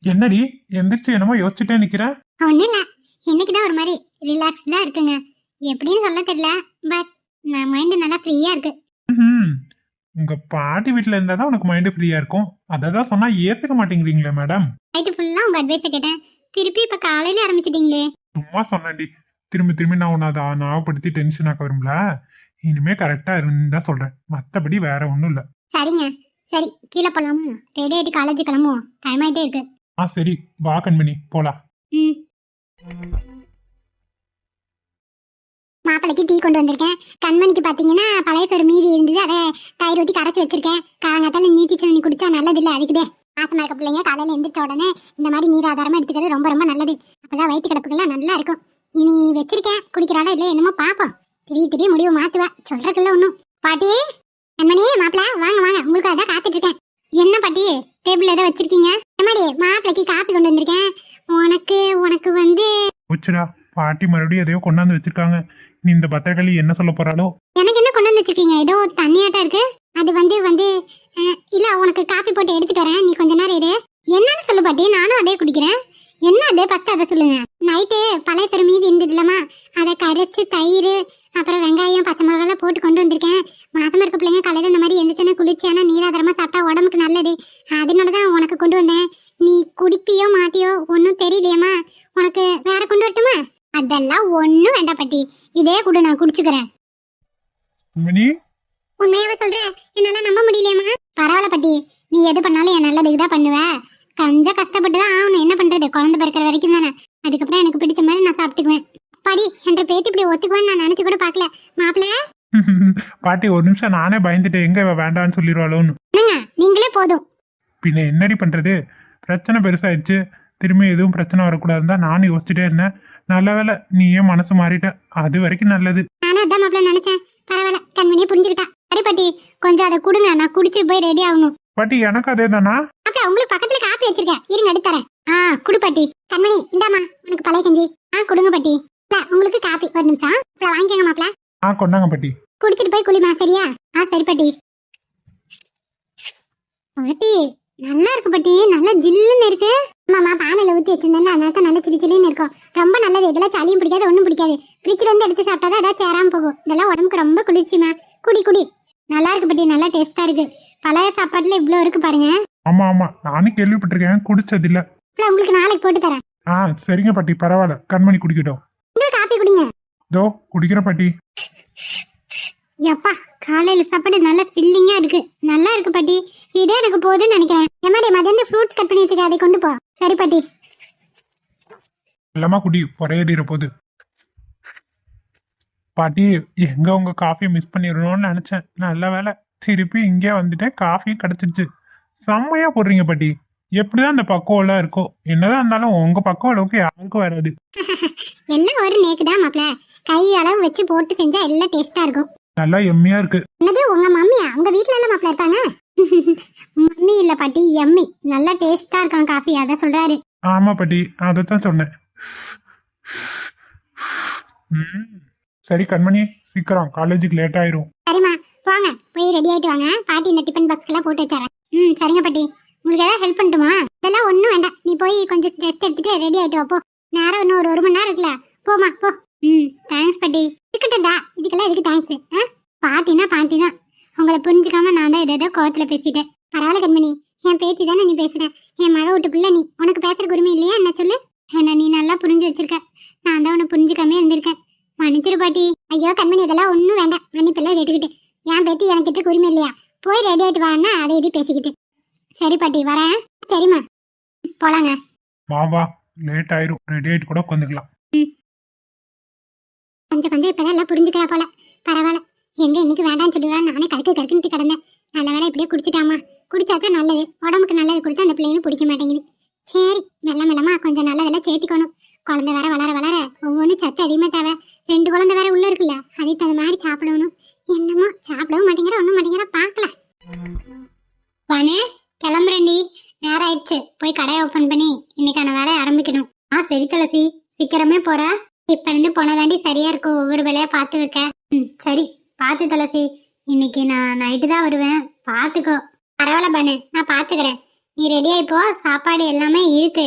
என்னடி எந்திரிச்சு என்னமோ யோசிச்சுட்டே நிக்கிற? ஒன்றும் இல்லை, இன்னைக்குதான் ஒரு மாதிரி ரிலாக்ஸ்டாக இருக்குங்க. எப்படின்னு சொல்ல தெரியல, பட் நான் மைண்டு நல்லா ஃப்ரீயாக இருக்கு. ம். உங்க பாட்டி வீட்டுல இருந்தாதான் உனக்கு மைண்ட் ஃப்ரீயா இருக்கும். அததான் சொன்னா ஏத்துக்க மாட்டேங்கிறீங்களே மேடம். நைட்டு ஃபுல்லாக உங்கள் அட்வைஸை கேட்டேன், திருப்பி இப்போ காலையில ஆரம்பிச்சிட்டீங்களே. சும்மா சொன்னேன்டி. திரும்பி திரும்பி நான் உன்னை அதை ஞாபகப்படுத்தி டென்ஷன் ஆக்க விரும்பல. இனிமே கரெக்டா இருக்குன்னு தான் சொல்றேன். மத்தபடி வேற ஒண்ணும் இல்ல. சரிங்க, சரி கீழே போகலாமா? ரெடி ஆகிட்டு காலேஜ் கிளம்புவோம், டைம் ஆகிட்டே இருக்கு. சரி வா கண்மணி போலாம். ம். மாப்பிளைக்கு டீ கொண்டு வந்திருக்கேன். கண்மணிக்கு பார்த்தீங்கன்னா பழைய சோறு மீதி இருந்தது, அதை தயிர் ஊற்றி கரைச்சி வச்சிருக்கேன். காலங்காத்தால நீத்தி சட்னி குடிச்சா நல்லது இல்லை, அதுக்குதே. மாசமா இருக்க பிள்ளைங்க காலையில் எந்திரிச்ச உடனே இந்த மாதிரி நீர் ஆதாரமாக எடுத்துக்கிறது ரொம்ப ரொம்ப நல்லது. அப்போதான் வயிற்று கிடப்புக்கெல்லாம் நல்லா இருக்கும். இனி வச்சிருக்கேன், குடிக்கிறாளா இல்லை என்னமோ பார்ப்போம். திடீர் முடிவு மாற்றுவேன், சொல்றதுக்குள்ள ஒன்றும். பாட்டி, கண்மணி, மாப்பிள்ள வாங்க வாங்க, உங்களுக்கு அதான் காத்துட்டு இருக்கேன். என்ன பாட்டி, டேபிள் ஏதோ வச்சிருக்கீங்க? கண்மணி, மாப்பிளைக்கு காப்பி கொண்டு வந்திருக்கேன். உனக்கு உனக்கு வந்து போச்சுடா, பாட்டி மறுபடியும் எதையோ கொண்டாந்து வச்சிருக்காங்க. நீ இந்த பத்திரக்காளி என்ன சொல்ல போறாளோ? எனக்கு என்ன கொண்டு வந்து வச்சிருக்கீங்க? ஏதோ தண்ணியாட்டா இருக்கு. அது வந்து இல்ல, உனக்கு காப்பி போட்டு எடுத்துட்டு வரேன், நீ கொஞ்ச நேரம் இரு. என்னன்னு சொல்லு பாட்டி, நானும் அதே குடிக்கிறேன். என்ன அது, ஃபர்ஸ்ட் அதை சொல்லுங்க. நைட்டு பழைய தர மீதி இருந்தது இல்லமா, அதை கரைச்சு தயிர் அப்புறம் வெங்காயம் பச்சை மிளகாலாம் போட்டு கொண்டு வந்திருக்கேன். மாசமா இருக்க பிள்ளைங்க காலையில இந்த மாதிரி எந்திரிச்சனா குளிர்ச்சியான நீராதாரமா சாப்பிட்டா உடம்புக்கு நல்லது. அதனாலதான் உனக்கு கொண்டு வந்தேன். நீ குடிப்பியோ மாட்டியோ ஒன்னும் தெரியலையம்மா. உனக்கு வேற கொண்டு வரட்டுமா? அதெல்லாம் ஒன்னும் வேண்டாம் பாட்டி, இதே கூட நான் குடிச்சுக்கிறேன். கண்மணி, உண்மையாவே சொல்ற, என்னால நம்ப முடியலையம்மா. பரவாயில்ல பாட்டி, நீ எது பண்ணாலும் என் நல்லதுக்கு தான் பண்ணுவ. கொஞ்சம் கஷ்டப்பட்டு தான் ஆகணும், என்ன பண்றது, குழந்தை பிறக்கிற வரைக்கும் தானே. அதுக்கப்புறம் எனக்கு பிடிச்ச மாதிரி நான் சாப்பிட்டுக்குவேன். பாடி என்ற பேத்தி இப்படி ஒத்துக்குவேன்னு நான் நினைச்சு கூட பார்க்கல. மாப்பிள்ள, பாட்டி ஒரு நிமிஷம் நானே பயந்துட்டேன், எங்க இவ வேண்டான்னு சொல்லிடுவாளோன்னு. என்னங்க நீங்களே போதும். பின்ன என்னடி பண்றது, பிரச்சனை பெருசாயிடுச்சு. திரும்பி எதுவும் பிரச்சனை வரக்கூடாதுன்னு தான் நானும் யோசிச்சுட்டே இருந்தேன். நல்ல வேலை நீ ஏன் மனசு மாறிட்ட, அது வரைக்கும் நல்லது. நானும் அதான் மாப்பிள்ள நினைச்சேன். பரவாயில்ல, கண்மணியை புரிஞ்சுக்கிட்டா. சரி பாட்டி, கொஞ்சம் அதை கொடுங்க, நான் குடிச்சு போய் ரெடி ஆகணும். பாட்டி எனக்கு அதே தானா? அப்ப உங்களுக்கு பக்கத்துல காப்பி வச்சிருக்கேன், இருங்க எடுத்து தரேன். குடு பாட்டி. கண்மணி இந்தாமா, உனக்கு பழைய கஞ்சி. கொடுங்க பாட்டி. இல்ல உங்களுக்கு காப்பி, ஒரு நிமிஷம். அப்புறம் வாங்கிக்கோங்க மாப்பிள்ள. கொண்டாங்க பாட்டி. குடிச்சிட்டு போய் குளிமா, சரியா? சரி பாட்டி. பாட்டி நல்லா இருக்கு பாட்டி, நல்லா ஜில்லுன்னு இருக்கு. ஆமாமா, பானையில ஊத்தி வச்சிருந்தேன், அதனால நல்லா சிலி சிலின்னு இருக்கும். ரொம்ப நல்லது. இதெல்லாம் சளியும் பிடிக்காது, ஒன்றும் பிடிக்காது. ஃப்ரிட்ஜ்ல இருந்து எடுத்து சாப்பிட்டாதான் அதான் சேராம போகும். இதெல்லாம் உடம்புக்கு ரொம்ப குளிர்ச்சிமா. குடி குடி, நல்லா இருக்கு பாட்டி, நல்லா டேஸ்டா இருக்கு. பழைய சாப்பாட்டுல இவ்வளவு இருக்கு பாருங்க. ஆமா ஆமா, நானும் கேள்விப்பட்டிருக்கேன், குடிச்சது இல்ல. உங்களுக்கு நாளைக்கு போட்டு தரேன். சரிங்க பாட்டி, பரவாயில்ல. கண்மணி குடிக்கட்டும். இந்த காப்பி குடிங்க. இதோ குடிக்கிற பாட்டி. எப்பா, காலையில சாப்பாடு நல்லா ஃபில்லிங்கா இருக்கு, நல்லா இருக்கு பாட்டி. இதே எனக்கு போதுன்னு நினைக்கிறேன். எம்மாடி, மதியம் ஃப்ரூட்ஸ் கட் பண்ணி வச்சுக்க, அதை கொண்டு போ. சரி பாட்டி. எல்லாமா குடி, பொறையடிற போது. பாட்டி, எங்க உங்க காஃபி மிஸ் பண்ணிடணும்னு நினைச்சேன். நல்ல வேலை, திருப்பி இங்கே வந்துட்டேன், காஃபியும் கிடைச்சிருச்சு. செம்மையா போடுறீங்க பாட்டி. எப்படிதான் அந்த பக்குவம் எல்லாம் இருக்கோ, என்னதான் இருந்தாலும் உங்க பக்குவம் அளவுக்கு யாருக்கும் வராது. எல்லாம் ஒரு நேக்குதான் மாப்பிள்ள, கை அளவு வச்சு போட்டு செஞ்சா எல்லாம் டேஸ்டா இருக்கும். நல்லா எம்மியா இருக்கு. என்னது, உங்க மம்மியா? உங்க வீட்டுல எல்லாம் மாப்பிள்ள இருப்பாங்க? மம்மி இல்ல பாட்டி, எம்மி. நல்லா டேஸ்டா இருக்கான் காஃபி, அத சொல்றாரு. ஆமா பாட்டி, அதைத்தான் சொன்னேன். சரி கண்மணி, சீக்கிரம், காலேஜுக்கு லேட் ஆயிரும். சரிம்மா, போங்க போய் ரெடி ஆயிட்டு வாங்க. பாட்டி இந்த டிஃபன் பாக்ஸ் எல்லாம் போட்டு வச்சாரேன். சரிங்க பாட்டி. உங்களுக்கு ஏதாவது ஹெல்ப் பண்ணட்டுமா? இதெல்லாம் ஒன்றும் வேண்டாம், நீ போய் கொஞ்சம் ரெஸ்ட் எடுத்துட்டு ரெடி ஆயிட்டு வா போ. நேரம் இன்னும் ஒரு மணி நேரம் இருக்குல்ல, போமா போ. தேங்க்ஸ் பாட்டி. இருக்கட்டும்டா, இதுக்கெல்லாம் எதுக்கு தேங்க்ஸ்? பாட்டினா பாட்டி தான். உங்களை புரிஞ்சுக்காம நான் தான் ஏதோ கோவத்துல பேசிட்டேன். பரவாயில்ல கண்மணி, என் பேத்தி தானே நீ பேசுற. என் மக வீட்டுக்குள்ள நீ, உனக்கு பேசுறதுக்கு உரிமை இல்லையா என்ன சொல்லு? என்ன நீ நல்லா புரிஞ்சு வச்சிருக்க, நான் தான் உன்னை புரிஞ்சுக்காம இருந்திருக்கேன். மன்னிச்சிரு பாட்டி. ஐயோ கண்மணி, இதெல்லாம் ஒன்றும் வேண்டாம், மன்னிப்பெல்லாம் கேட்டுக்கிட்டு. என் பேத்தி எனக்கு கிட்ட உரிமை இல்லையா? போய் ரெடி ஆயிட்டு வான்னா அதை எதி பேசிக்கிட்டு. சரி பாட்டி, வரேன். சரிம்மா, போலாங்க. வா வா, லேட் ஆயிரும், ரெடி ஆயிட்டு கூட உட்காந்துக்கலாம். கொஞ்சம் கொஞ்சம் இப்பதான் எல்லாம் புரிஞ்சுக்கிறா போல. பரவாயில்ல, எங்க இன்னைக்கு வேண்டாம்னு சொல்லிடுறான், நானே கருக்குன்ட்டு கிடந்தேன். நல்ல வேலை இப்படியே குடிச்சிட்டாமா. குடிச்சாதான் நல்லது, உடம்புக்கு நல்லது கொடுத்தா அந்த பிள்ளைங்களும் பிடிக்க மாட்டேங்குது. சரி, மெல்ல மெல்லமா கொஞ்சம் நல்லதெல்லாம் சேர்த்திக்கணும். குழந்தை வேற வளர வளர ஒவ்வொன்றும் சத்து அதிகமாக தேவை. 2 குழந்தை வேற உள்ள இருக்குல்ல, அதை தகுந்த மாதிரி சாப்பிடணும். என்னமோ சாப்பிடவும் மாட்டேங்கிற, ஒன்றும் மாட்டேங்கிற, பார்க்கலாம். வானே, கிளம்புறேன்டி, நேரம் ஆயிடுச்சு. போய் கடையை ஓப்பன் பண்ணி இன்னைக்கான வேலையை ஆரம்பிக்கணும். சரி துளசி, சீக்கிரமே போற. இப்ப இருந்து போனதாண்டி சரியா இருக்கும், ஒவ்வொரு வேலையா பார்த்து வைக்க. சரி, பார்த்து துளசி. இன்னைக்கு நான் நைட்டு தான் வருவேன், பார்த்துக்கோ. பரவாயில்ல பானு, நான் பார்த்துக்கிறேன். நீ ரெடியா இப்போ சாப்பாடு எல்லாமே இருக்கு.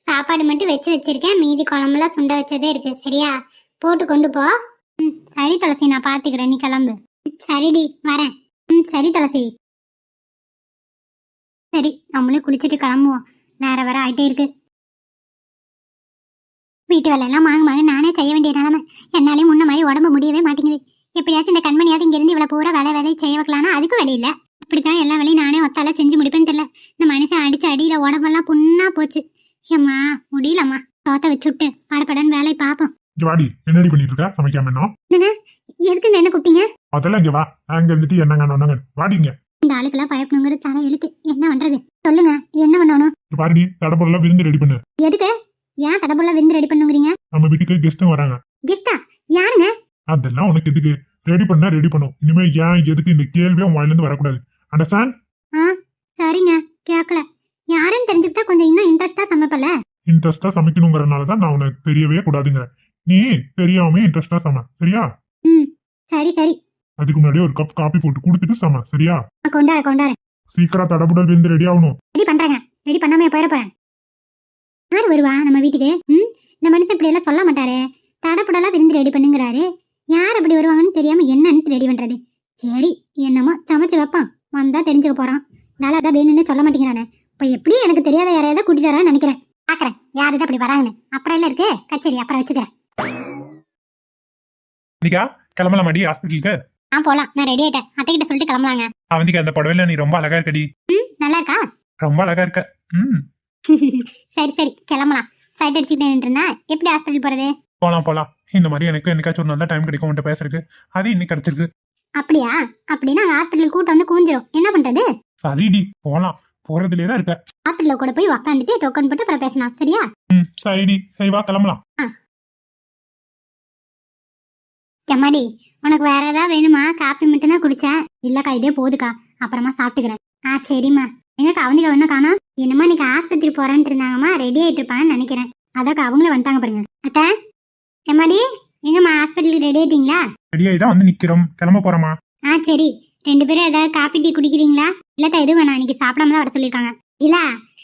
சாப்பாடு மட்டும் வச்சு வச்சிருக்கேன். மீதி குழம்புலாம் சுண்ட வச்சதே இருக்கு. சரியா? போட்டு கொண்டு போ. ம் சரி துளசி, நான் பாத்துக்கிறேன். நீ கிளம்பு. சரிடி, வரேன். ம் சரி துளசி. சரி, நம்மளே குளிச்சுட்டு கிளம்புவோம். நேரம் வர ஆயிட்டே இருக்கு. வீட்டு வேலையெல்லாம் மாங்க நானே செய்ய வேண்டிய நிலைமை. என்னாலே முன்ன மாதிரி உடம்பு முடியவே மாட்டேங்குது. எப்படியாச்சும் இந்த கண்மணியாவது இங்கிருந்து இவ்வளவு பூரா வேலையை செய்ய வைக்கலாம்னா அதுக்கும் வேலை இல்லை. இப்படித்தான் எல்லா வேலையும் நானே ஒத்தால செஞ்சு முடிப்பேன்னு தெரியல. இந்த மனுஷன் அடிச்சு அடியில உடம்பெல்லாம் புண்ணா போச்சு. ஏம்மா முடியலம்மா. தோத்த வச்சுட்டு படப்படன்னு வேலையை பார்ப்போம். இங்க வாடி, என்னடி பண்ணிட்டு இருக்க? சமைக்காம என்ன? எதுக்கு இந்த என்ன கூப்பிட்டீங்க? அதெல்லாம் இங்க வா. அங்க இருந்துட்டு என்னங்க ஒண்ணுங்க வாடிங்க. இந்த ஆளுக்கெல்லாம் பயப்படணுங்கிற தலை எழுத்து. என்ன பண்றது சொல்லுங்க, என்ன பண்ணணும்? பாருடி, தடப்பொருள் விருந்து ரெடி பண்ணு. எதுக்கு? ஏன் தடபுள்ள விருந்து ரெடி பண்ணுங்கிறீங்க? நம்ம வீட்டுக்கு கெஸ்டும் வராங்க. கெஸ்டா? யாருங்க? அதெல்லாம் உனக்கு எதுக்கு? ரெடி பண்ணா ரெடி பண்ணும். இனிமே ஏன் எதுக்கு இந்த கேள்வியும் உன் வாயில இருந்து வரக்கூடாது. அண்டர்ஸ்டாண்ட்? சரிங்க, கேட்கல. யாருன்னு தெரிஞ்சுக்கிட்டா கொஞ்சம் இன்னும் இன்ட்ரெஸ்டா சமைப்பல. இன்ட்ரெஸ்டா சமைக்கணுங்கிறனாலதான் நான் உனக்கு தெரியவே கூடாதுங்க. நீ தெரியாம இன்ட்ரெஸ்டா சம, சரியா? சரி சரி. அதுக்கு முன்னாடி ஒரு கப் காபி போட்டு குடுத்துட்டு சம, சரியா? கொண்டாரு. சீக்கிரம் தடபுடல் விருந்து ரெடி ஆகணும். ரெடி பண்றாங்க. ரெடி பண்ணாம போயிட போறேன். யார் வருவா நம்ம வீட்டுக்கு? இந்த மனுஷன் இப்படி எல்லாம் சொல்ல மாட்டாரு. தடப்புடலாம் விருந்து ரெடி பண்ணுங்கிறாரு. யார் அப்படி வருவாங்கன்னு தெரியாம என்னன்னு ரெடி பண்றது? சரி, என்னமோ சமைச்சு வைப்பான். வந்தா தெரிஞ்சுக்க போறான். நல்லா அதான் வேணும்னு சொல்ல மாட்டேங்கிறானே. இப்ப எப்படி எனக்கு தெரியாத யாரையாவது கூட்டிட்டு வரான்னு நினைக்கிறேன். பாக்குறேன் யாருதான் அப்படி வராங்கன்னு. அப்புறம் இல்ல இருக்கு கச்சேரி, அப்புறம் வச்சுக்கிறேன். கிளம்பலாமாடி ஹாஸ்பிட்டலுக்கு? போலாம். நான் ரெடி ஆயிட்டேன். அத்தைகிட்ட சொல்லிட்டு கிளம்பலாங்க. அவந்திக்கு அந்த புடவையில நீ ரொம்ப அழகா இருக்கடி. நல்லா இருக்கா? ரொம்ப அழகா இருக்க. சரி கிளம்பலாம். சைட் அடிச்சுட்டு இருந்தா எப்படி ஹாஸ்பிட்டல் போறது? போலாம். இந்த மாதிரி எனக்கு என்னைக்காச்சும் ஒரு நல்ல டைம் கிடைக்கும் உன்கிட்ட பேசுறதுக்கு. அது இன்னைக்கு கிடைச்சிருக்கு. அப்படியா? அப்படின்னா ஹாஸ்பிட்டல் கூட்டம் வந்து குவிஞ்சிரும். என்ன பண்றது? சரிடி, போலாம். போறதுலயே தான் இருக்க. ஹாஸ்பிட்டல்ல கூட போய் உக்காந்துட்டு டோக்கன் போட்டு அப்புறம் பேசலாம். சரியா? சரிடி, சரி வா கிளம்பலாம். எம்மாடி, உனக்கு வேற ஏதாவது வேணுமா? காப்பி மட்டும் தான் குடிச்சேன். இல்லக்கா இதே போதுக்கா, அப்புறமா சாப்பிட்டுக்கிறேன். சரிம்மா. எங்கக்கா அவந்திகா ஒன்னும் காணோம்? என்னம்மா இன்னைக்கு ஆஸ்பத்திரி போறேன்ட்டு இருந்தாங்கம்மா. ரெடி ஆயிட்டு இருப்பாங்கன்னு நினைக்கிறேன். அதாக்கா அவங்களே வந்துட்டாங்க பாருங்க. அத்தை, எம்மாடி எங்கம்மா ஹாஸ்பிட்டலுக்கு ரெடி ஆயிட்டீங்களா? ரெடி ஆகி தான் வந்து நிக்கிறோம். கிளம்ப போறோமா? சரி. 2 பேரும் ஏதாவது காப்பி டீ குடிக்கிறீங்களா? இல்லக்கா எதுவும் வேணாம். இன்னைக்கு சாப்பிடாம தான் வர சொல்லியிருக்காங்க. இல்ல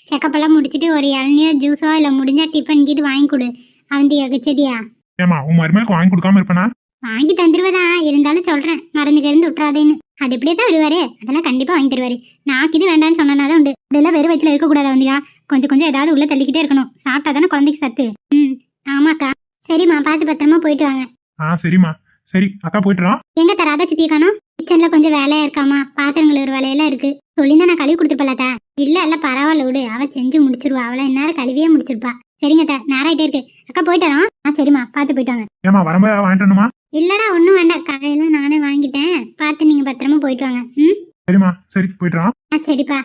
செக்கப் எல்லாம் முடிச்சுட்டு ஒரு இளநியோ ஜூஸோ இல்ல முடிஞ்சா டிஃபன் கீது வாங்கி கொடு. அவந்திகாக்கு சரியா? ஏமா உன் மருமகளுக்கு வாங்கி கொடுக்காம இருப்பனா? வாங்கி தந்துருவதான், இருந்தாலும் சொல்றேன் மருந்து விட்டுறாதேன்னு. அது எப்படியே தான் வருவாரு. அதெல்லாம் கண்டிப்பா வாங்கி தருவாரு. நாக்கு இது வேண்டாம்னு சொன்னதான் உண்டு. இப்படியெல்லாம் வெறும் வயிற்றுல இருக்கக்கூடாது அவந்திகா. கொஞ்சம் ஏதாவது உள்ள தள்ளிக்கிட்டே இருக்கணும். சாப்பிட்டா தானே குழந்தைக்கு சத்து. ஆமாக்கா. சரிம்மா, பார்த்து பத்திரமா போயிட்டு வாங்க. சரிம்மா. சரி அக்கா போயிட்டுறோம். எங்க தராத சித்திய காணோம்? கிச்சன்ல கொஞ்சம் வேலையா இருக்காமா. பாத்திரங்கள் ஒரு வேலையெல்லாம் இருக்கு. சொல்லிதான் நான் கழுவி கொடுத்துருப்பலாத்தா. இல்ல பரவாயில்ல விடு, அவ செஞ்சு முடிச்சிருவா. அவளை இந்நேரம் கழுவியே முடிச்சிருப்பா. சரிங்க தா, நேரம் ஆயிட்டே இருக்கு. அக்கா போயிட்டாரோ? சரிம்மா, பார்த்து போயிட்டு வாங்க. ஏமா வரும்போது வாங்கிட்டு? இல்லடா ஒண்ணும் வேண்டாம், காலையில நானே வாங்கிட்டேன். பார்த்து நீங்க பத்திரமா போயிட்டு வாங்க. சரிம்மா, சரி போயிட்டுறோம். சரிப்பா.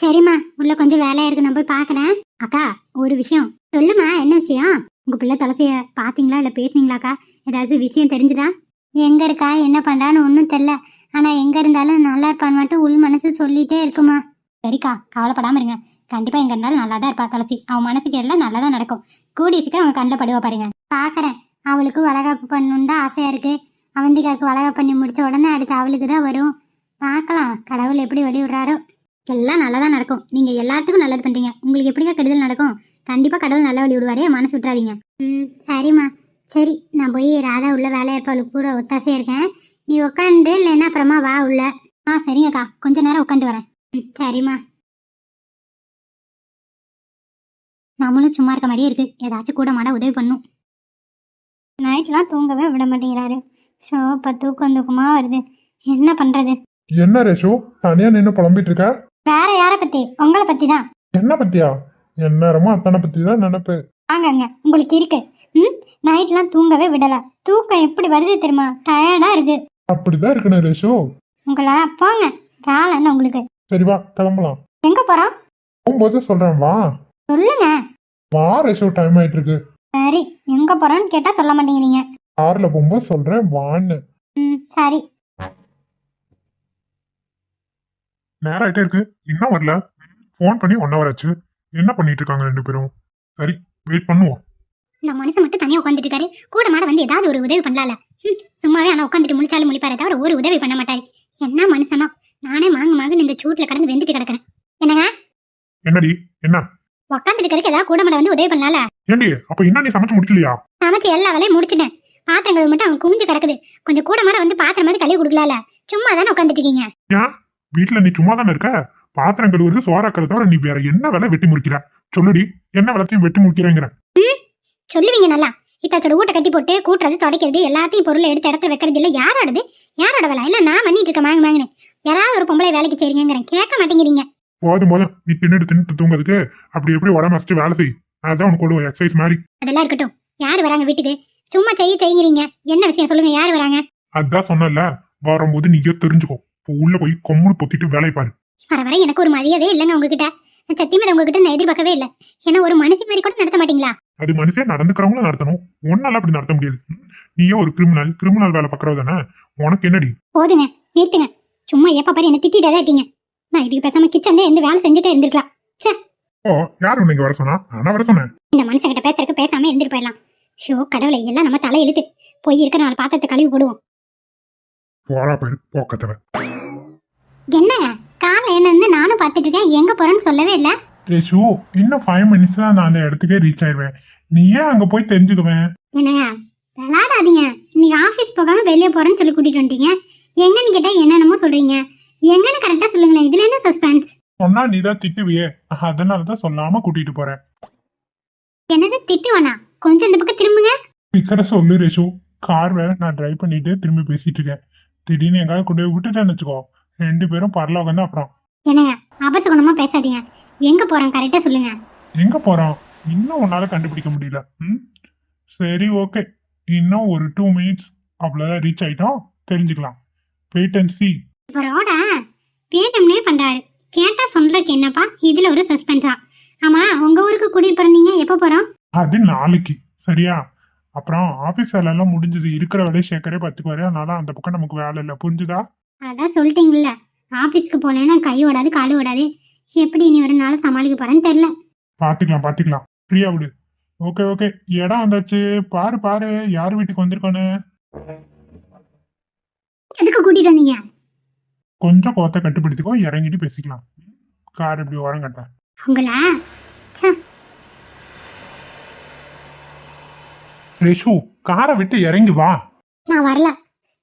சரிம்மா, உள்ள கொஞ்சம் வேலையா இருக்கு, நான் போய் பாக்குறேன். அக்கா ஒரு விஷயம் சொல்லுமா. என்ன விஷயம்? உங்க பிள்ளை துளசிய பாத்தீங்களா இல்ல பேசுனீங்களாக்கா? ஏதாவது விஷயம் தெரிஞ்சுதா? எங்க இருக்கா, என்ன பண்றான்னு ஒன்னும் தெரியல. ஆனா எங்க இருந்தாலும் நல்லா இருப்பான்னு மட்டும் உள் மனசு சொல்லிட்டே இருக்குமா. சரிக்கா, கவலைப்படாம இருங்க. கண்டிப்பா எங்க இருந்தாலும் நல்லா தான் இருப்பா துளசி. அவன் மனசுக்கு எல்லாம் நல்லா தான் நடக்கும். கூடிய சீக்கிரம் அவங்க கண்ணில் படுவா பாருங்க. பாக்குறேன். அவளுக்கு வளகாப்பு பண்ணணுன்னு தான் ஆசையா இருக்கு. அவந்திகாவுக்கு வளகாப்பு பண்ணி முடிச்ச உடனே அடுத்து அவளுக்கு தான் வரும். பார்க்கலாம் கடவுள் எப்படி வழி விடுறாரோ. எல்லாம் நல்லா தான் நடக்கும். நீங்க எல்லாத்துக்கும் நல்லது பண்றீங்க. உங்களுக்கு எப்படிக்கா கெடுதல் நடக்கும்? கண்டிப்பா கடவுள் நல்லா வழி விடுவாரே, மனசு விட்டுறாதீங்க. சரிம்மா. சரி, நான் போய் ராதா உள்ள வேலை இருப்பாளுக்கு கூட ஒத்தாசையா இருக்கேன். நீ உட்காந்து இல்லைன்னா அப்புறமா வா உள்ள. சரிங்கக்கா, கொஞ்ச நேரம் உட்காந்து வரேன். சரிம்மா. நம்மளும் சும்மா இருக்க மாதிரியே இருக்கு. ஏதாச்சும் கூட மாட உதவி பண்ணும். நைட்லாம் தூங்கவே விட மாட்டேங்கிறாரு. இப்போ தூக்கமா வருது. என்ன பண்றது? என்ன ரேஷு தனியா நின்று புலம்பிட்டு இருக்க? வேற யார பத்தி? உங்களை பத்தி தான். என்ன பத்தியா? எந்நேரமும் அத்தனை பத்தி தான் நினைப்பு. வாங்கங்க, உங்களுக்கு இருக்கு. நைட்லாம் தூங்கவே விடல. தூக்கம் எப்படி வருது தெரியுமா? டயர்டா இருக்கு. அப்படிதான் இருக்கணும் ரேஷு. உங்களா போங்க, வேலை என்ன உங்களுக்கு? சரி வா கிளம்பலாம். எங்க போறோம்? போகும்போது சொல்றேன் வா. சொல்லுங்க. வா ரேஷு, டைம் ஆயிட்டு இருக்கு. சரி, எங்க போறோம்னு கேட்டா சொல்ல மாட்டேங்கிறீங்க. கார்ல போகும்போது சொல்றேன் வான்னு. சரி. நேரம் ஆயிட்டே இருக்கு, இன்னும் வரல. ஃபோன் பண்ணி 1 hour ஆச்சு. என்ன பண்ணிட்டு இருக்காங்க 2 பேரும்? சரி வெயிட் பண்ணுவோம். இந்த மனுஷன் மட்டும் தனியா உட்காந்துட்டு இருக்காரு. கூட மாட வந்து ஏதாவது ஒரு உதவி பண்ணலாம்ல. சும்மாவே ஆனா உட்காந்துட்டு முழிச்சாலும் முழிப்பாரே தவிர ஒரு உதவி பண்ண மாட்டாரு. என்ன மனுஷனோ. நானே மாங்கு இந்த சூட்ல கடந்து வெந்துட்டு கிடக்குறேன். என்னங்க என்னடி என்ன உட்காந்துட்டு இருக்கிறதுக்கு ஏதாவது கூட வந்து உதவி பண்ணலாம்ல. ஏண்டி அப்ப இன்னும் நீ சமைச்சு முடிக்கலையா? சமைச்சு எல்லா வேலையும் முடிச்சிட்டேன். பாத்திரம் கழுவு மட்டும் அவங்க குமிஞ்சு கிடக்குது. கொஞ்சம் கூட வந்து பாத்திரம் மாதிரி கழுவி கொடுக்கலாம்ல. சும்மா தானே உட்காந்துட்டு இருக்கீங்க. ஏன் வீட்டுல நீ சும்மா தானே இருக்க? பாத்திரம் கழுவுறது சோறாக்கிறது தவிர நீ வேற என்ன வேலை வெட்டி முடிக்கிற? சொல்லுடி, என்ன வேலைத்தையும் வெட்டி முடிக்கிறேங்கிற? சொல்லுவீங்க நல்லா. இத்தாச்சோட ஊட்ட கட்டி போட்டு கூட்டுறது துடைக்கிறது எல்லாத்தையும் பொருளை எடுத்து இடத்துல வைக்கிறது இல்ல யாரோடது? யாரோட வேலை இல்ல நான் பண்ணிட்டு இருக்க மாங்குன்னு யாராவது ஒரு பொம்பளை வேலைக்கு செய்றீங்கிறேன். கேட்க மாட்டேங்கிறீங்க. போதும் போதும், நீ தின்னுட்டு தூங்குறதுக்கு அப்படி எப்படி உடம்பு வச்சுட்டு வேலை செய். அதான் உனக்கு ஒரு எக்ஸசைஸ் மாதிரி. அதெல்லாம் இருக்கட்டும். யார் வராங்க வீட்டுக்கு? சும்மா செய்யுறீங்க. என்ன விஷயம் சொல்லுங்க, யார் வராங்க? அதான் சொன்னல, வரும்போது நீங்க தெரிஞ்சுக்கோ. உள்ள போய் கொம்முனு பொத்திட்டு வேலை பாரு. வர வர எனக்கு ஒரு மரியாதையே இல்லைங்க உங்ககிட்ட. சத்தியமா உங்ககிட்ட நான் எதிர்பார்க்கவே இல்லை. ஏன்னா ஒரு மனுஷி மாதிரி கூட நடத்த மாட்டீங்களா? அது மனுஷன் நடந்துக்கிறவங்களும் நடத்தணும். ஒன்னால அப்படி நடத்த முடியாது. நீயே ஒரு கிரிமினல் வேலை பக்கறது தானே. உனக்கு என்னடி? போதுங்க, நிறுத்துங்க. சும்மா எப்ப பாரு என்ன திட்டிட்டே தான் இருக்கீங்க. நான் இதுக்கு பேசாம கிச்சன்ல எந்த வேலை செஞ்சுட்டே இருந்திருக்கலாம். சே, ஓ யார் உன்னை வர சொன்னா? நான் வர சொன்னேன். இந்த மனுஷங்கிட்ட பேசுறதுக்கு பேசாம இருந்துட்டு போயிடலாம். ஷோ கடவுளை, எல்லாம் நம்ம தலை இழுத்து போய் இருக்கிற நாலு பாத்திரத்தை கழுவி போடுவோம். போறா பாரு போக்கத்தவ. என்னங்க காலைல என்ன இருந்து நானும் பார்த்துட்டு இருக்கேன். எங்க போறேன்னு சொல்லவே இல்லை. ரேஷு, இன்னும் 5 மினிட்ஸ்ல நான் அந்த இடத்துக்கே ரீச் ஆயிடுவேன். நீ ஏன் அங்க போய் தெரிஞ்சுக்குவேன்? என்னங்க விளையாடாதீங்க. இன்னைக்கு ஆபீஸ் போகாம வெளியே போறேன்னு சொல்லி கூட்டிட்டு வந்துட்டீங்க. எங்கன்னு கேட்டா என்னென்னமோ சொல்றீங்க. எங்கன்னு கரெக்டா சொல்லுங்களேன். இதுல என்ன சஸ்பென்ஸ்? சொன்னா நீ தான் திட்டுவியே, அதனாலதான் சொல்லாம கூட்டிட்டு போறேன். என்னது திட்டுவானா? கொஞ்சம் இந்த பக்கம் திரும்புங்க. சீக்கிர சொல்லு ரேஷு. கார் வேற நான் டிரைவ் பண்ணிட்டு திரும்பி பேசிட்டு இருக்கேன். திடீர்னு எங்காவது கொண்டு போய் விட்டுட்டேன்னு வச்சுக்கோ, 2 பேரும் பரலோகம் தான் அப்புறம். என்னங்க அபசகுணமா பேசாதீங்க. எங்க போறோம் கரெக்டா சொல்லுங்க. எங்க போறோம் இன்னும் உன்னால கண்டுபிடிக்க முடியல. சரி ஓகே, இன்னும் ஒரு 2 மினிட்ஸ் அவ்வளவுதான், ரீச் ஆயிட்டோம். தெரிஞ்சுக்கலாம். Wait and see. இவரோட வேணும்னே பண்றாரு. கேட்டா சொல்றதுக்கு என்னப்பா இதுல ஒரு சஸ்பென்ஸா? ஆமா, உங்க ஊருக்கு கூட்டிட்டு போறீங்க. எப்ப போறோம்? அது நாளைக்கு, சரியா? அப்புறம் ஆபீஸ் வேலை எல்லாம் முடிஞ்சது. இருக்கிற வேலையை சேர்க்கறே 10 வரை. அதனால அந்த பக்கம் நமக்கு வேலை இல்லை, புரிஞ்சுதா? அதான் சொல்லிட்டீங்கல்ல, ஆபீஸ்க்கு போலேன்னா கை ஓடாது காலு ஓடாது. எப்படி இனி ஒரு நாள் சமாளிக்க போறேன்னு தெரியல. பாத்துக்கலாம். ஃப்ரீயா விடு. ஓகே ஓகே, இடம் வந்தாச்சு. பாரு யார் வீட்டுக்கு வந்திருக்கோன்னு. எதுக்கு கூட்டிட்டு வந்தீங்க? கொஞ்சம் கோத்த கட்டுப்படுத்திக்கோ, இறங்கிட்டு பேசிக்கலாம். கார் எப்படி ஓரம் கட்டேன் உங்களா? ரேஷு, காரை விட்டு இறங்கி வா. நான் வரல.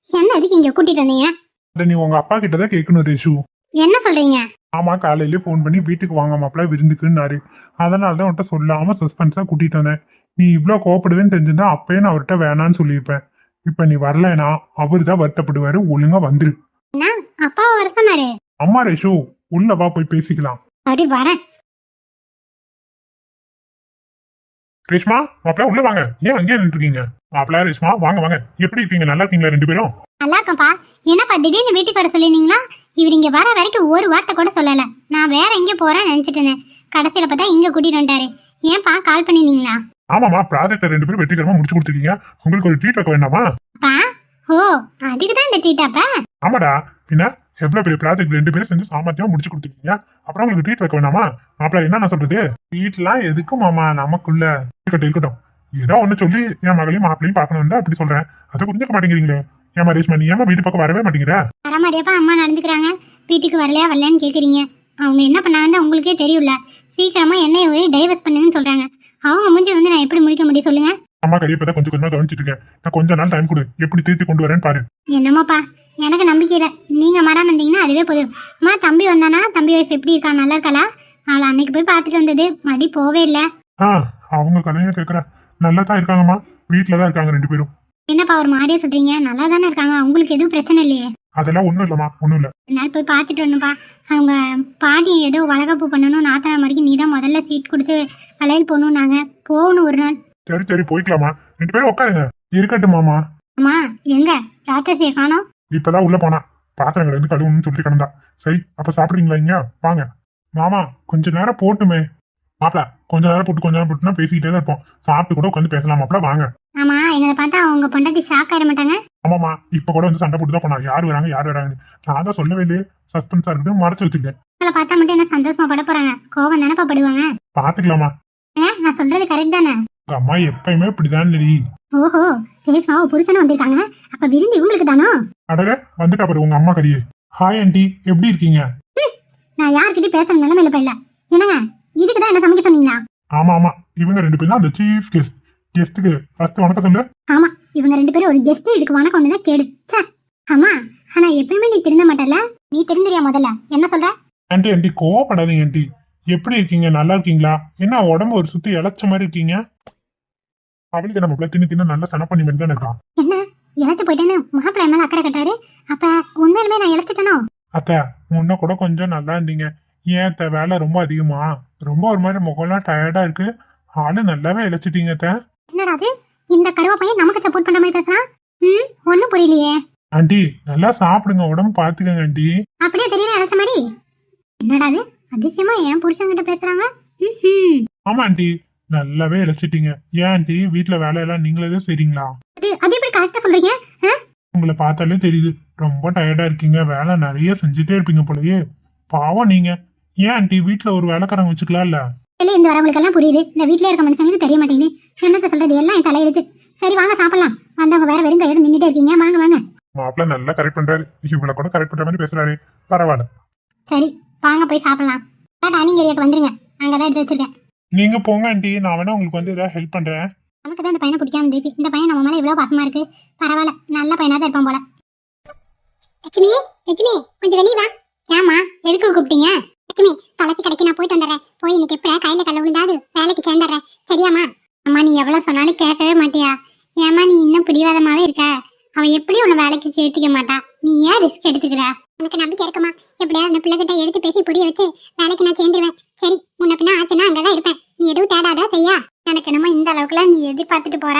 என்ன எதுக்கு இங்க கூட்டிட்டு வந்தீங்க? அதை நீ உங்க அப்பா கிட்ட தான் கேட்கணும் ரேஷு. என்ன சொல்றீங்க? ஆமா, காலையிலேயே ஃபோன் பண்ணி வீட்டுக்கு வாங்க மாப்பிள்ள விருந்துக்குன்னாரு. அதனாலதான் உன்கிட்ட சொல்லாம சஸ்பென்ஸா கூட்டிட்டு வந்தேன். நீ இவ்வளவு கோவப்படுவேன்னு தெரிஞ்சிருந்தா அப்பயே நான் அவர்கிட்ட வேணான்னு சொல்லியிருப்பேன். இப்ப நீ வரலனா அவரு தான் வருத்தப்படுவாரு. ஒழுங்கா வந்துரு. என்ன அப்பாவை வர சொன்னாரு? அம்மா ரேஷு, உள்ள வா, போய் பேசிக்கலாம். சரி வரேன். ரேஷ்மா, மாப்பிள்ள உள்ள வாங்க. ஏன் அங்கேயே நின்று இருக்கீங்க? மாப்பிள்ள ரேஷ்மா, வாங்க. எப்படி இருக்கீங்க? நல்லா இருக்கீங்களா 2 பேரும்? நல்லா இருக்கப்பா. என்னப்பா திடீர்னு வீட்டுக்கு வர சொல்லிருந்தீங்களா? இவர் இங்க வர வரைக்கும் ஒரு வார்த்தை கூட சொல்லல. நான் வேற எங்க போறேன்னு நினைச்சிட்டு இருந்தேன். கடைசியில பார்த்தா இங்க கூட்டிட்டு வந்துட்டாரு. ஏன்பா கால் பண்ணிருந்தீங்களா? ஆமாமா, ப்ராஜெக்ட் 2 பேரும் வெற்றிகரமா முடிச்சு கொடுத்துருக்கீங்க. உங்களுக்கு ஒரு ட்ரீட் வைக்க வேண்டாமா? அப்பா, ஓ அதுக்குதான் இந்த ட்ரீட்டாப்பா? ஆமாடா, பின்ன எவ்வளவு பெரிய ப்ராஜெக்ட் 2 பேரும் செஞ்சு சாமர்த்தியமா முடிச்சு கொடுத்துருக்கீங்க. அப்புறம் உங்களுக்கு ட்ரீட் வைக்க வேண்டாமா? மாப்பிள்ள என்ன நான் சொல்றது? ட்ரீட்லாம் எதுக்கும் மாமா, நமக்குள்ள இருக்கட்டும். ஏதோ ஒண்ணு சொல்லி என் மகளையும் மாப்பிளையும் பார்க்கணும் தான் அப்படி சொல்றேன். அதை புரிஞ்சுக்க மாட்டேங்கிறீங்களே. ஏமா ரேஷ்மா, நீ ஏமா வீட்டு பக்கம் வரவே மாட்டேங்கிற? வர மாதிரியாப்பா அம்மா நடந்துக்கிறாங்க. வீட்டுக்கு வரலையா வரலன்னு கேக்குறீங்க. அவங்க என்ன பண்ணாங்கன்னு உங்களுக்கே தெரியும்ல. சீக்கிரமா என்னைய ஒரு டைவர்ஸ் பண்ணுங்கன்னு சொல்றாங்க. அவங்க மூஞ்சி வந்து நான் எப்படி முடிக்க முடியும் சொல்லுங்க? அம்மா கரியப்பதான் கொஞ்சம் கொஞ்சமா கவனிச்சிட்டு இருக்கேன். நான் கொஞ்ச நாள் டைம் கொடு, எப்படி திருத்தி கொண்டு வரேன்னு பாரு. என்னமாப்பா, எனக்கு நம்பிக்கை இல்லை. நீங்க மறாம இருந்தீங்கன்னா அதுவே போதும். அம்மா தம்பி வந்தானா? தம்பி ஒய்ஃப் எப்படி இருக்கா? நல்லா இருக்காளா? அவளை அன்னைக்கு போய் பார்த்துட்டு வந்தது, மறுபடி போவே இல்லை. அவங்க கதையை கேட்கற. நல்லா தான் இருக்காங்கம்மா, வீட்டுலதான் இருக்காங்க 2 பேரும். என்னப்பா ஒரு மாதிரியா சொல்றீங்க? நல்லா தானே இருக்காங்க. அவங்களுக்கு எதுவும் பிரச்சனை இல்லையே? அதெல்லாம் ஒண்ணும் இல்லம்மா, ஒண்ணும் இல்ல. நான் போய் பார்த்துட்டு வரணும்ப்பா. அவங்க பாட்டி ஏதோ வளகாப்பு பண்ணணும். நாத்தனா வரைக்கும் நீ தான் முதல்ல சீட் கொடுத்து வளையல் போகணும். நாங்க போகணும் ஒரு நாள். சரி போய்க்கலாமா? 2 பேரும் உட்காருங்க. இருக்கட்டும் மாமா. அம்மா எங்க ராட்சசியை காணோம்? இப்பதான் உள்ள போனா. பாத்திரங்கள் இருந்து கழுவுன்னு சொல்லி கிடந்தா. சரி, அப்ப சாப்பிடுறீங்களா? இங்க வாங்க. மாமா கொஞ்ச நேரம் போட்டுமே. மாப்பிள கொஞ்ச நேரம் போட்டுனா பேசிக்கிட்டே தான் இருப்போம். சாப்பிட்டு கூட உட்காந்து பேசலாம் மாப்பிள, வாங்க. ஆமா, எங்களை பார்த்தா அவங்க பொண்டாட்டி ஷாக் ஆயிட மாட்டாங்க? ஆமாமா, இப்ப கூட வந்து சண்டை போட்டு தான் போனா. யாரு வராங்கன்னு நான் தான் சொல்லவே இல்லையே. சஸ்பென்ஸா இருக்குது, மறைச்சு வச்சிருக்கேன். உங்களை பார்த்தா மட்டும் என்ன சந்தோஷமா பட போறாங்க? கோவம் தானப்பா படுவாங்க? பாத்துக்கலாமா? நான் சொல்றது கரெக்ட் தானே? உங்க அம்மா எப்பயுமே இப்படிதான் இல்லடி. ஓஹோ, ரேஷ்மாவும் புருஷனும் வந்திருக்காங்க. அப்ப விருந்து இவங்களுக்கு தானோ? அடவே வந்துட்டா பாரு உங்க அம்மா கறியே. ஹாய் ஆண்டி, எப்படி இருக்கீங்க? நான் யார்கிட்டயும் பேசுற நிலைமையில போயில. என்னங்க இதுக்குதான் என்ன சமைக்க சொன்னீங்களா? ஆமா ஆமா, இவங்க 2 பேரும் தான் அந்த சீஃப் கெஸ்ட்டுக்கு ஃபர்ஸ்ட் வணக்கம் சொல்லு. ஆமா, இவங்க 2 பேரும் ஒரு கெஸ்ட், இதுக்கு வணக்கம் ஒண்ணுதான் கேடு. ச்சே. ஆமா, ஆனா எப்பயுமே நீ திருந்த மாட்டல. நீ திருந்துறியா முதல்ல? என்ன சொல்ற? ஆண்டி கோவப்படாதீங்க ஆண்டி. எப்படி இருக்கீங்க? நல்லா இருக்கீங்களா? என்ன உடம்பு ஒரு சுத்தி இழைச்ச மாதிரி இருக்கீங்க? அவளுக்கு நம்ம தின்னு நல்லா சன பண்ணி தான் இருக்கா. என்ன இழைச்சு போயிட்டேன்னு மாப்பிள்ளை மேல அக்கறை கட்டாரு? அப்ப உண்மையிலுமே நான் இழைச்சிட்டனோ? அத்தை, முன்ன கூட கொஞ்சம் நல்லா இருந்தீங்க. ஏன் அத்தை, வேலை ரொம்ப அதிகமா? ரொம்ப ஒரு மாதிரி முகம்லாம் டயர்டா இருக்கு. ஆளு நல்லாவே இழைச்சிட்டீங்க அத்தை. என்னடா அது, இந்த கருவா பையன் நமக்கு சப்போர்ட் பண்ற மாதிரி பேசுறான்? ஒண்ணும் புரியலையே. ஆண்டி நல்லா சாப்பிடுங்க, உடம்பு பாத்துக்கங்க ஆண்டி. அப்படியே தெரியல இழைச்ச மாதிரி. என்னடா அது, அதிசயமா என் புருஷன்கிட்ட பேசுறாங்க. ஆமா ஆண்டி, நல்லாவே இழைச்சிட்டீங்க. ஏன் ஆண்டி, வீட்டுல வேலையெல்லாம் நீங்களே தான் செய்றீங்களா? அது எப்படி கரெக்டா சொல்றீங்க? உங்களை பார்த்தாலே தெரியுது ரொம்ப டயர்டா இருக்கீங்க. வேலை நிறைய செஞ்சுட்டே இருப்பீங்க போலயே. பாவம் நீங்க. ஏன் ஆண்டி, வீட்டுல ஒரு வேலைக்காரங்க வச்சுக்கலாம் இல்ல? வெளியே இந்த வரவங்களுக்கு எல்லாம் புரியுது, இந்த வீட்ல இருக்க மனுஷங்களுக்கு தெரிய மாட்டேங்குது. என்னத்த சொல்றது, எல்லாம் என் தலையெழுத்து. சரி வாங்க சாப்பிடலாம். வந்தவங்க வேற வெறும் கையோட நின்றுட்டே இருக்கீங்க. வாங்க வாங்க. மாப்பிள்ள நல்லா கரெக்ட் பண்றாரு. இவ்வளவு கூட கரெக்ட் பண்ற மாதிரி பேசுறாரு. பரவாயில்ல. சரி வாங்க போய் சாப்பிடலாம். டைனிங் ஏரியாக்கு வந்துருங்க, அங்கதான் எடுத்து வச்சிருக்கேன். நீங்க போங்க ஆண்டி, நான் வேணா உங்களுக்கு வந்து ஏதாவது ஹெல்ப் பண்றேன். நமக்கு தான் இந்த பையனை பிடிக்காம இருக்கு. இந்த பையன் நம்ம மேல இவ்வளவு பாசமா இருக்கு. பரவாயில்ல, நல்ல பையனா தான் இருப்பான் போல. லட்சுமி, லட்சுமி கொஞ்சம் வெளியே வா. ஏமா, எதுக்கு கூப்பிட்டீங்க? லட்சுமி, துளசி கடைக்கு நான் போயிட்டு வந்துடுறேன். போய் இன்னைக்கு எப்படா கையில கல்ல விழுந்தாது வேலைக்கு சேர்ந்துடுறேன். சரியாமா? அம்மா நீ எவ்வளவு சொன்னாலும் கேட்கவே மாட்டியா? ஏமா நீ இன்னும் பிடிவாதமாவே இருக்க? அவ எப்படி உன்னை வேலைக்கு சேர்த்துக்க மாட்டா. நீ ஏன் ரிஸ்க் எடுத்துக்கிற? எனக்கு நம்பிக்கை இருக்குமா? எப்படியாவது அந்த பிள்ளைகிட்ட எடுத்து பேசி புரிய வச்சு வேலைக்கு நான் சேர்ந்துருவேன். சரி, முன்ன பின்ன ஆச்சுன்னா அங்கதான் இருப்பேன். நீ எதுவும் தேடாதா செய்யா? எனக்கு என்னமோ இந்த அளவுக்குலாம் நீ எதிர்பார்த்துட்டு போற.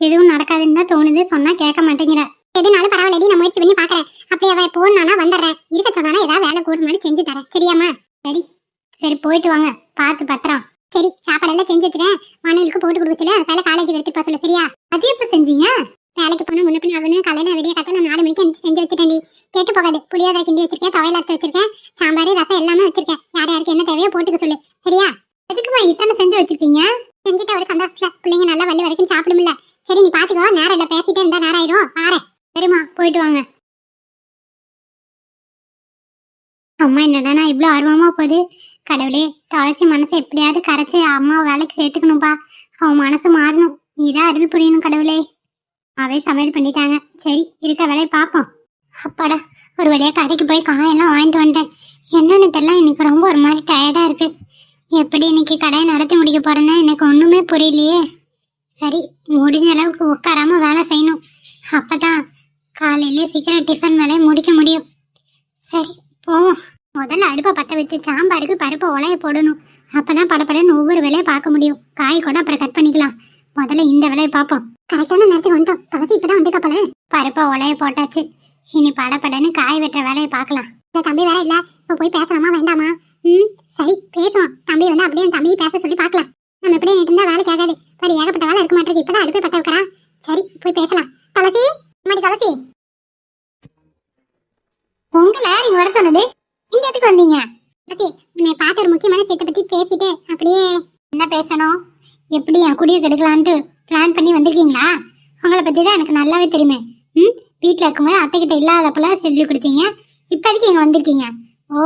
எதுவும் நடக்காதுன்னு தான் தோணுது. சொன்னா கேட்க மாட்டேங்கிற. எதுனாலும் பரவாயில்லடி, நான் முயற்சி பண்ணி பாக்குறேன். அப்படி அவ போனானா வந்துடுறேன். இருக்க சொன்னானா ஏதாவது வேலை கூடுமான்னு செஞ்சு தரேன். சரியாமா? சரி சரி, போயிட்டு வாங்க. பார்த்து பத்திரம். சரி, சாப்பாடெல்லாம் செஞ்சு வச்சுறேன். வானலுக்கு போட்டு கொடுக்க சொல்லு. அதுக்கால காலேஜுக்கு எடுத்துட்டு போக சொல்லு. சரியா? அது எப்ப செஞ்சீங்க? வேலைக்கு போனா முன்ன பின்ன ஆகணும். காலையில விடிய காத்தால 4 மணிக்கு செஞ்சு வச்சுட்டேன்டி. கேட்டு போகாது. புளியோதரை கிண்டி வச்சிருக்கேன், துவையல் அரைச்சு வச்சிருக்கேன், சாம்பார் ரசம் எல்லாமே வச்சிருக்கேன். யார் யாருக்கு என்ன தேவையோ போட்டுக்க சொல்லு. சரியா? எதுக்குமா இத்தனை செஞ்சு வச்சிருக்கீங்க? செஞ்சுட்டு ஒரு சந்தோஷத்துல பிள்ளைங்க நல்லா வள்ளி வரைக்கும் சாப்பிடும்ல. சரி நீ பாத்துக்கோ, நேரம் இல்ல, பேசிட்டே இருந்தா நேரம் ஆயிடும். பாரு. சரிம்மா, போயிட்டு வாங்க. அம்மா என்னடா நான் இவ்வளோ ஆர்வமா போகுது. கடவுளே, துளசி மனசை எப்படியாவது கரைச்சி அம்மா வேலைக்கு சேர்த்துக்கணும்பா. அவன் மனசு மாறணும். நீதான் அருள் புரியணும் கடவுளே. அவே சமையல் பண்ணிட்டாங்க. சரி, இருக்க வேலையை பார்ப்போம். அப்பாடா, ஒரு வழியா கடைக்கு போய் காயெல்லாம் வாங்கிட்டு வந்துட்டேன். என்னன்னு தெரியல, எனக்கு ரொம்ப ஒரு மாதிரி டயர்டா இருக்கு. எப்படி இன்னைக்கு கடையை நடத்தி முடிக்க போறேன்னா எனக்கு ஒண்ணுமே புரியலையே. சரி, முடிஞ்ச அளவுக்கு உட்காராம வேலை செய்யணும். அப்பதான் காலையிலே சீக்கிரம் டிஃபன் வேலையை முடிக்க முடியும். சரி போவோம். முதல்ல அடுப்பை பற்ற வச்சு சாம்பாருக்கு பருப்பை உலைய போடணும். அப்பதான் படப்படன்னு ஒவ்வொரு வேலையை பார்க்க முடியும். காய் கூட அப்புறம் கட் பண்ணிக்கலாம். முதல்ல இந்த வேலையை பார்ப்போம். கரெக்டான நேரத்துக்கு வந்துட்டோம். துளசி இப்பதான் வந்துருக்க போல. பருப்பை உலைய போட்டாச்சு. இனி படப்படன்னு காய் வெட்டுற வேலையை பார்க்கலாம். இந்த தம்பி வேற இல்ல, இப்ப போய் பேசலாமா வேண்டாமா? சரி பேசுவோம். தம்பி வந்து அப்படியே தம்பியை பேச சொல்லி பார்க்கலாம். நம்ம எப்படியே இருந்தா வேலை கேட்காது. வேற ஏகப்பட்ட வேலை இருக்க மாட்டேங்குது. இப்பதான் அடுப்பை பற்ற வைக்கிறா. சரி போய் பேசலாம். துளசி, மாடி துளசி, உங்களை நீங்க வர சொன்னது இங்க எதுக்கு வந்தீங்க? உன்னை பார்த்து ஒரு முக்கியமான விஷயத்தை பத்தி பேசிட்டு அப்படியே என்ன பேசணும், எப்படி என் குடியை கெடுக்கலான்ட்டு பிளான் பண்ணி வந்திருக்கீங்களா? உங்களை பத்தி தான் எனக்கு நல்லாவே தெரியுமே. வீட்டில் இருக்கும்போது அத்தைக்கிட்ட இல்லாதப்பெல்லாம் சொல்லி கொடுத்தீங்க. இப்போதைக்கு இங்கே வந்திருக்கீங்க. ஓ,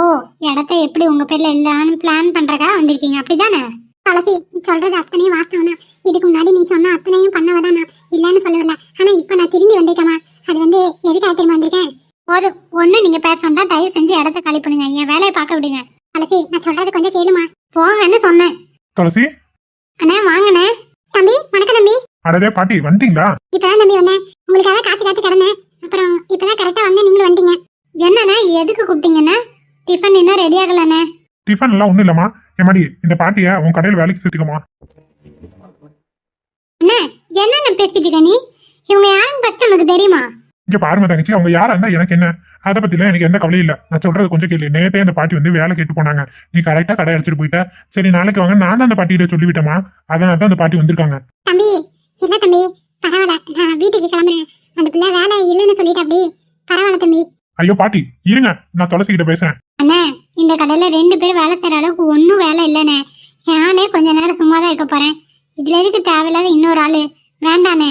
இடத்த எப்படி உங்க பேர்ல இல்லான்னு பிளான் பண்றக்கா வந்திருக்கீங்க, அப்படிதானே? துளசி, நீ சொல்றது அத்தனையும் வாஸ்தவம் தான். இதுக்கு முன்னாடி நீ சொன்ன அத்தனையும் பண்ணவதான் நான் இல்லைன்னு சொல்லல. ஆனா இப்ப நான் திரும்பி வந்திருக்கேமா. அது வந்து எதுக்காக திரும்ப வந்திருக்கேன்? போதும், ஒண்ணு நீங்க பேச வந்தா தயவு செஞ்சு இடத்த காலி பண்ணுங்க. என் வேலையை பார்க்க விடுங்க. துளசி, நான் சொல்றது கொஞ்சம் கேளுமா. போங்கன்னு சொன்னேன். துளசி, அண்ணே வாங்கண்ணே. தம்பி வணக்கம் தம்பி. அடடே பாட்டி, வந்துட்டீங்களா? இப்பதான் தம்பி வந்தேன். உங்களுக்காக காத்து கிடந்தேன். அப்புறம் இப்பதான் கரெக்டா வந்தேன், நீங்களும் வந்துட்டீங்க. என்னண்ணே, எதுக்கு கூப்பிட்டீங்கண்ணே? டிஃபன் இன்னும் ரெடி ஆகலண்ணே. டிஃபன் எல்லாம் ஒண்ணும் இல்லம்மா. எம்மாடி, இந்த பாட்டிய உன் கடையில் வேலைக்கு சேர்த்துக்கமா. அண்ணே, என்னென்ன பேசிட்டு இருக்க நீ? இவங்க யாருன்னு ஃபர்ஸ்ட் உனக்கு தெரியுமா? இங்க பாருங்க தங்கச்சி, அவங்க யாரா இருந்தா எனக்கு என்ன? அதை பத்திலாம் எனக்கு எந்த கவலையும் இல்ல. நான் சொல்றது கொஞ்சம் கேளு. நேத்தே அந்த பாட்டி வந்து வேலை கேட்டு போனாங்க. நீ கரெக்டா கடை அடிச்சிட்டு போயிட்ட. சரி நாளைக்கு வாங்க, நான் தான் அந்த பாட்டிகிட்ட சொல்லிவிட்டேமா. அதனால தான் அந்த பாட்டி வந்திருக்காங்க. தம்பி இல்ல தம்பி, பரவாயில்ல, நான் வீட்டுக்கு கிளம்புறேன். அந்த பிள்ளை வேலை இல்லைன்னு சொல்லிட்டு அப்படி. பரவாயில்ல தம்பி. ஐயோ பாட்டி இருங்க, நான் துளசி கிட்ட பேசுறேன். அண்ணே, இந்த கடையில 2 பேர் வேலை செய்யற அளவுக்கு ஒன்னும் வேலை இல்லைண்ணே. நானே கொஞ்ச நேரம் சும்மா தான் இருக்க போறேன். இதுல எதுக்கு தேவையில்லாத இன்னொரு ஆளு? வேண்டாண்ணே.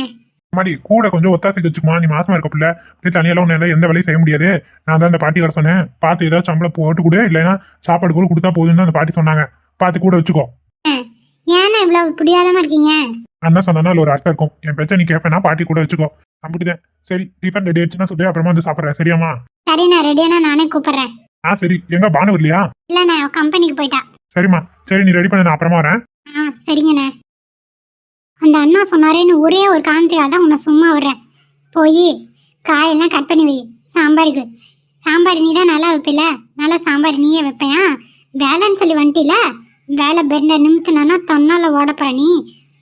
மாதிரி கூட கொஞ்சம் ஒத்தாசைக்கு வச்சுக்குமா, நீ மாசமா இருக்க பிள்ளை அப்படியே தனியெல்லாம் உன்னால எந்த வேலையும் செய்ய முடியாது. நான் தான் அந்த பாட்டி வர சொன்னேன், பார்த்து ஏதாவது சம்பளம் போட்டு கொடு, இல்லைன்னா சாப்பாடு கூட கொடுத்தா போதுன்னு அந்த பாட்டி சொன்னாங்க. பார்த்து கூட வச்சுக்கோ. ஏன்னா இவ்வளவு புடியாதமா இருக்கீங்க? அண்ணா சொன்னா ஒரு அர்த்தம் இருக்கும். என் பிரச்சனை நீ கேட்பேனா பாட்டி கூட வச்சுக்கோ. அப்படிதான். சரி, டிஃபன் ரெடி ஆயிடுச்சுன்னா சொல்லி அப்புறமா வந்து சாப்பிட்றேன். சரியாமா? சரி, நான் ரெடியானா நானே கூப்பிடுறேன். சரி. எங்க பானு இல்லையா? இல்ல, நான் கம்பெனிக்கு போயிட்டா. சரிம்மா, சரி, நீ ரெடி பண்ண, நான் அப்புறமா வரேன். சரிங்கண்ணே. அந்த அண்ணா சொன்னாரேன்னு ஒரே ஒரு காரணத்துக்காக தான் உன்னை சும்மா விடுறேன். போய் காயெல்லாம் கட் பண்ணி வை சாம்பாருக்கு. சாம்பார் நீ தான் நல்லா வைப்பில, நல்லா சாம்பார் நீயே வைப்பேன். வேலைன்னு சொல்லி வந்துட்டில, வேலை பெண்டை நிமித்தினா தன்னால ஓட போற. நீ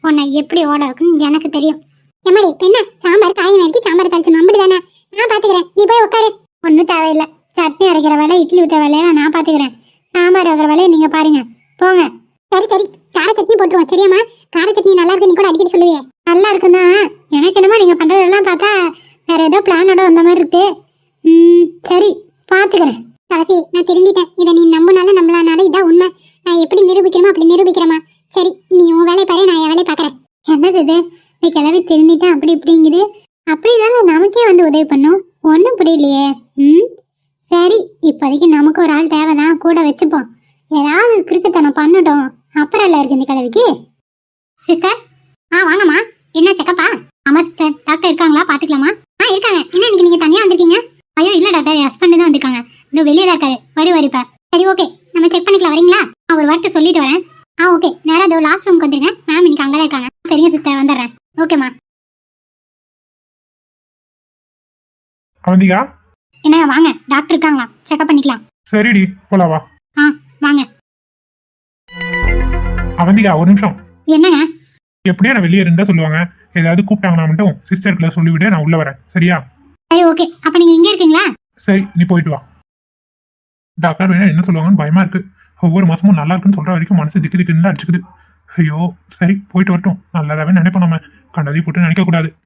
உன்னை எப்படி ஓட வைக்கணும்னு எனக்கு தெரியும். எம்மாடி பெண்ணா, சாம்பார் காய் நறுக்கி சாம்பார் தாளிச்சு நம்படி தானே, நான் பாத்துக்கிறேன். நீ போய் உட்காரு. ஒன்றும் தேவையில்லை. சட்னி அரைக்கிற வேலை, இட்லி ஊற்ற வேலையெல்லாம் நான் பாத்துக்கிறேன். சாம்பார் வைக்கிற வேலையை நீங்க பாருங்க, போங்க. சரி சரி, கார சட்னி போட்டுருவோம். சரியாம்மா? கார சட்னி நல்லா இருக்கு, நீ கூட அடிக்கடி சொல்லுவியே. நல்லா இருக்குன்னா எனக்கு என்னமோ நீங்க பண்றதெல்லாம் பார்த்தா வேற ஏதோ பிளானோட வந்த மாதிரி இருக்கு. சரி, பாத்துக்கிறேன். கடைசி நான் திரும்பிட்டேன். இதை நீ நம்பினாலும் நம்பலானாலும் இதான் உண்மை. நான் எப்படி நிரூபிக்கிறோமோ அப்படி நிரூபிக்கிறேம்மா. சரி, நீ உன் வேலையை பாரு, நான் என் வேலையை பார்க்கறேன். என்னது இது? நீ கிளவி திரும்பிட்டேன் அப்படி இப்படிங்குது. அப்படிதாங்க நமக்கே வந்து உதவி பண்ணும். ஒன்றும் புரியலையே. சரி, இப்போதைக்கு நமக்கு ஒரு ஆள் தேவைதான், கூட வச்சுப்போம். ஏதாவது கிறுக்குத்தனம் பண்ணட்டும், அப்புறம் இல்லை இருக்கு இந்த கிழவிக்கு. சிஸ்டர், வாங்கம்மா. என்ன செக்கப்பா? ஆமா சிஸ்டர், டாக்டர் இருக்காங்களா? பாத்துக்கலாமா? இருக்காங்க. என்ன இன்னைக்கு நீங்க தனியா வந்திருக்கீங்க? ஐயோ இல்ல டாக்டர், என் ஹஸ்பண்ட் தான் வந்திருக்காங்க. இந்த வெளியே தான் இருக்காரு. வருவாருப்பா. சரி, ஓகே, நம்ம செக் பண்ணிக்கலாம். வரீங்களா? ஒரு வார்த்தை சொல்லிட்டு வரேன். ஓகே, நேரா அதோ லாஸ்ட் ரூமுக்கு வந்துருங்க. மேம் இன்னைக்கு அங்கதான் இருக்காங்க. சரிங்க சிஸ்டர், வந்துடுறேன். ஓகேம்மா. அவந்திகா, என்ன வாங்க, டாக்டர் இருக்காங்களா? செக்அப் பண்ணிக்கலாம். சரிடி, போலாம் வா. வாங்க. அவந்திகா, ஒரு நிமிஷம். என்னங்க? எப்படியா நான் வெளியே இருந்தா சொல்லுவாங்க, ஏதாவது கூப்பிட்டாங்கன்னா மட்டும் சிஸ்டர்க்குள்ள சொல்லிவிட்டு நான் உள்ள வரேன். சரியா? சரி, ஓகே. அப்ப நீங்க இங்க இருக்கீங்களா? சரி, நீ போயிட்டு வா. டாக்டர் வேணா என்ன சொல்லுவாங்கன்னு பயமா இருக்கு. ஒவ்வொரு மாசமும் நல்லா இருக்குன்னு சொல்ற வரைக்கும் மனசு திக்கு திக்குன்னு அடிச்சுக்குது. ஐயோ, சரி போயிட்டு வரட்டும். நல்லதாவே நினைப்போம், நம்ம கண்டதை போட்டு நினைக்க கூடாது.